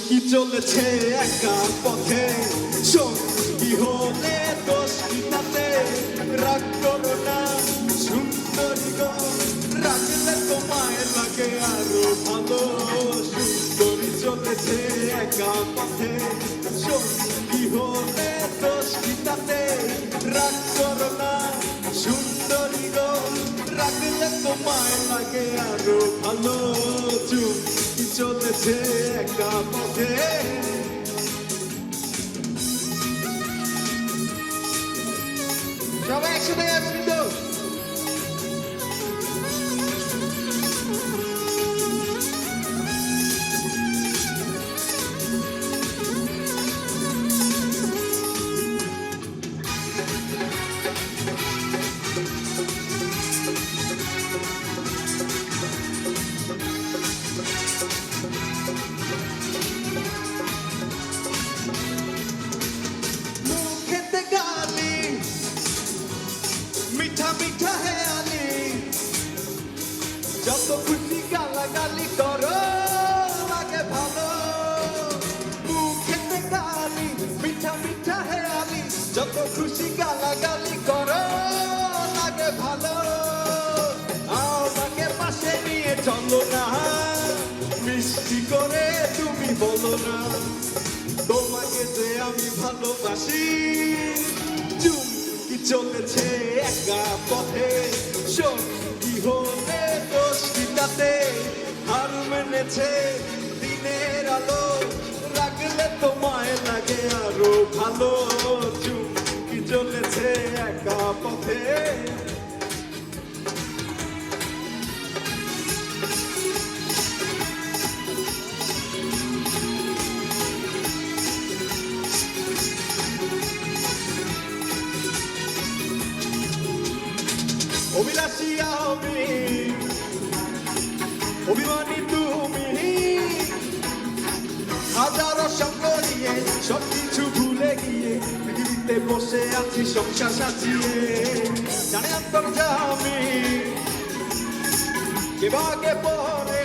কি চলেছে একা পথে সঙ্গী হলে দোষ কি তাতে রাগ করো না সুন্দরী গো রাখলে তোমায় লাগে আরো ভালো সুন্দরী চলেছে একা পথে সঙ্গী হলে দোষ কি তাতে রাগ করো না সুন্দরী গো রাখলে তোমায় লাগে আরো ভালো চুমকি চলেছে একা পথে সবাই একসাথে গাইবো কিন্তু যত খুশি গালাগালি করো লাগে ভালো মুখেতে গালি মিঠা মিঠা হেয়ালি যত খুশি গালাগালি করো লাগে ভালো আমাকে পাশে নিয়ে চলো না মিষ্টি করে তুমি বলো না তোমাকে যে আমি ভালোবাসি চুমকি চলেছে একা পথে সঙ্গী হলে দোষ কি তাতে হার মেনেছে দিনের আলো রাখলে তোমায় লাগে আরো ভালো চুমকি চলেছে একা পথে অভিলাষী আমি অভিমানী তুমি হাজারো সঙ্গরিয়ে সব কিছু ভুলে গিয়ে পৃথিবীতে বসে আছি সংসার সাজিয়ে জানে অন্তর্যামী কে ভাগে পরে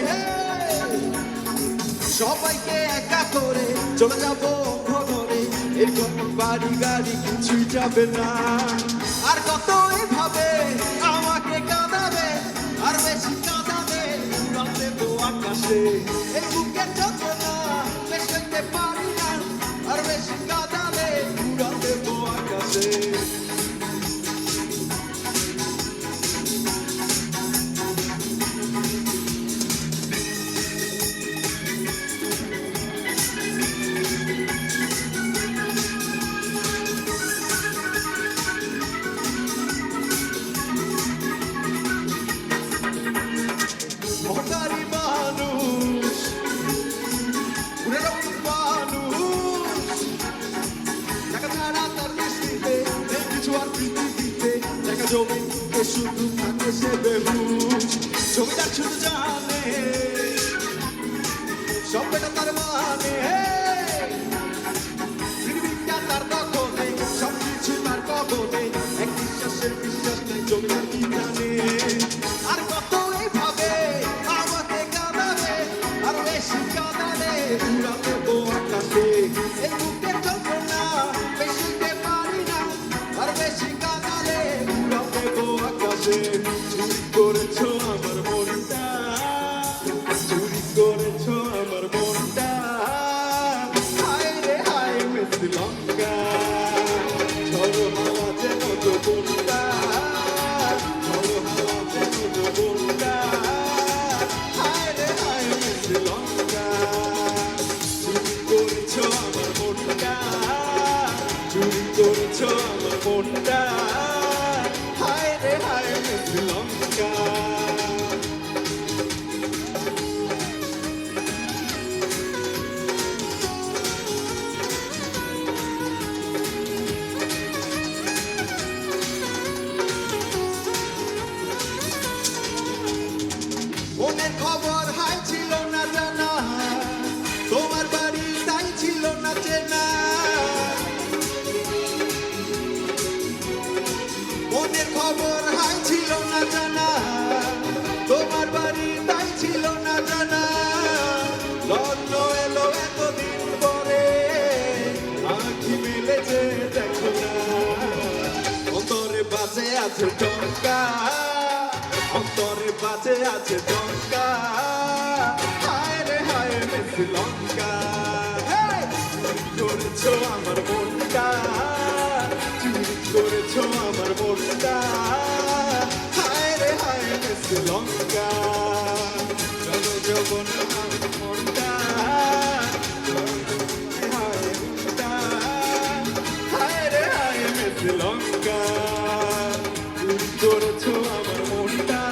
সবাইকে একা করে চলে যাবো ঘরে এরকম বাড়ি গাড়ি কিছুই যাবে না আর কত এভাবে আমাকে কাঁদাবে আর বেশি কাঁদাবে উড়াল দেবো আকাশে এই বুকের যন্ত্রণা বেশ করতে পারি না আর বেশি কাঁদাবে উড়াল দেবো আকাশে শুধু থাকে সে বেহুশ ছবিটা শুধু জানে সবটা তার মানে পৃথিবীটা তার দখলে সব কিছু তার কবলে এক বিশ্বাসের বিশ্বাস নাই ছবিটার কি জানে আর কত এইভাবে আমাকে কাঁদাবে আর বেশি কাঁদালে উড়া দেবো আকাশে এই বুকের যন্ত্রণা বেশিতে পারি না আর বেশি কাঁদালে উড়া দেবো আকাশে চুরি করেছো আমার মনটা চুরি করেছো আমার মনটা হায় রে হায় মিষ্টি লঙ্কা ঝড়ো হাওয়া যেন তো বনটা ঝড়ো হাওয়া যেন তো বনটা হায় রে হায় মিষ্টি লঙ্কা চুরি করেছো আমার মনটা চুরি করেছো আমার মনটা হায় রে হায় মিষ্টি লঙ্কা মনের খবর হাই ছিল না জানা তোমার বাড়ি তাই ছিল না চেনা মনের খবর হাই ছিল না জানা তোমার বাড়ি তাই ছিল না জানা লগ্ন এলো এতদিন আছে টঙ্কা, অন্তরে বাজে আছে টঙ্কা। হায় রে হায় মিস লঙ্কা, চুরি করেছো আমার মনটা, চুরি করেছো আমার মনটা। হায় রে হায় মিস লঙ্কা, চলো যৌবন আমার মনটা, হায় মনটা। হায় রে হায় মিস লঙ্কা, চুরি করেছো আমার মনটা,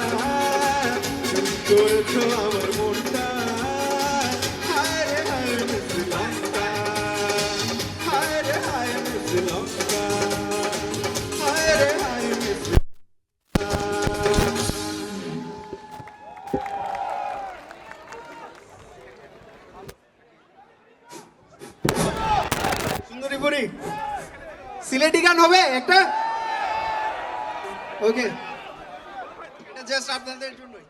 চুরি করেছো আমার মনটা। হায় রে হায় মিস লঙ্কা, হায় রে হায় মিস লঙ্কা, হায় রে হায় মিস লঙ্কা। সুন্দরী পরি সিলেটি গান হবে একটা। ওকে, এটা জাস্ট আপনাদের জন্যই।